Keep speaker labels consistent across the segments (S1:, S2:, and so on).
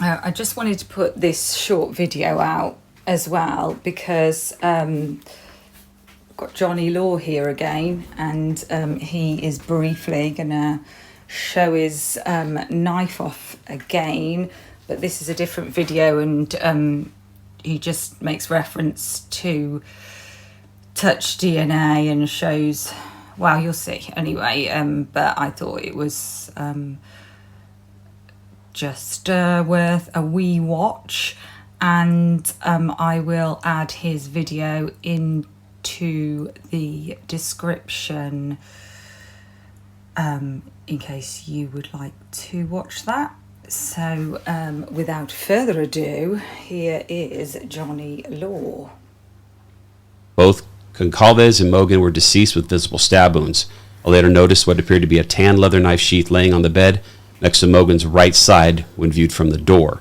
S1: I just wanted to put this short video out as well because I've got Johnny Law here again, and he is briefly going to show his knife off again, but this is a different video, and he just makes reference to touch DNA and shows, well, you'll see anyway, but I thought it was just worth a wee watch, and I will add his video into the description in case you would like to watch that. So without further ado, here is Johnny Law.
S2: Both Goncalves and Mogan were deceased with visible stab wounds. I later noticed what appeared to be a tan leather knife sheath laying on the bed next to Mogan's right side when viewed from the door.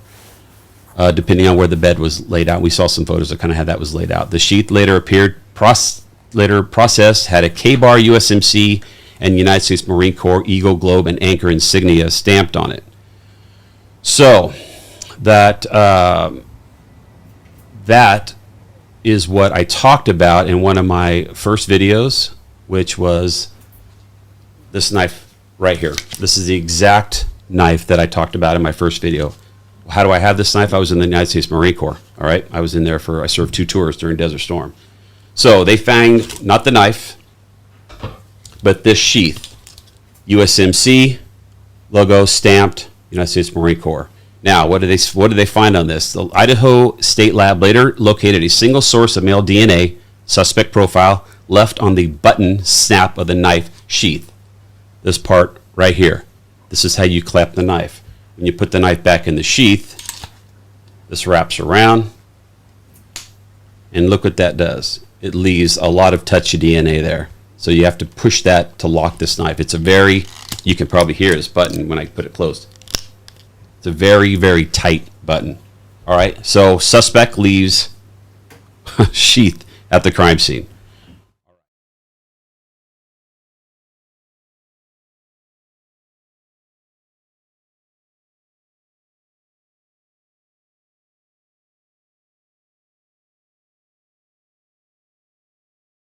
S2: Depending on where the bed was laid out, we saw some photos that kind of had that was laid out. The sheath later processed had a K-bar USMC and United States Marine Corps Eagle Globe and Anchor insignia stamped on it. So that is what I talked about in one of my first videos, which was this knife right here. This is the exact knife that I talked about in my first video. How do I have this knife? I was in the United States Marine Corps. All right, I was in there I served 2 tours during Desert Storm. So they found not the knife, but this sheath, USMC logo stamped, United States Marine Corps. Now, what did they find on this? The Idaho State Lab later located a single source of male DNA, suspect profile, left on the button snap of the knife sheath. This part right here. This is how you clamp the knife. When you put the knife back in the sheath, this wraps around, and look what that does. It leaves a lot of touchy DNA there. So you have to push that to lock this knife. It's a very, you can probably hear this button when I put it closed. It's a very, very tight button. All right, so suspect leaves sheath at the crime scene.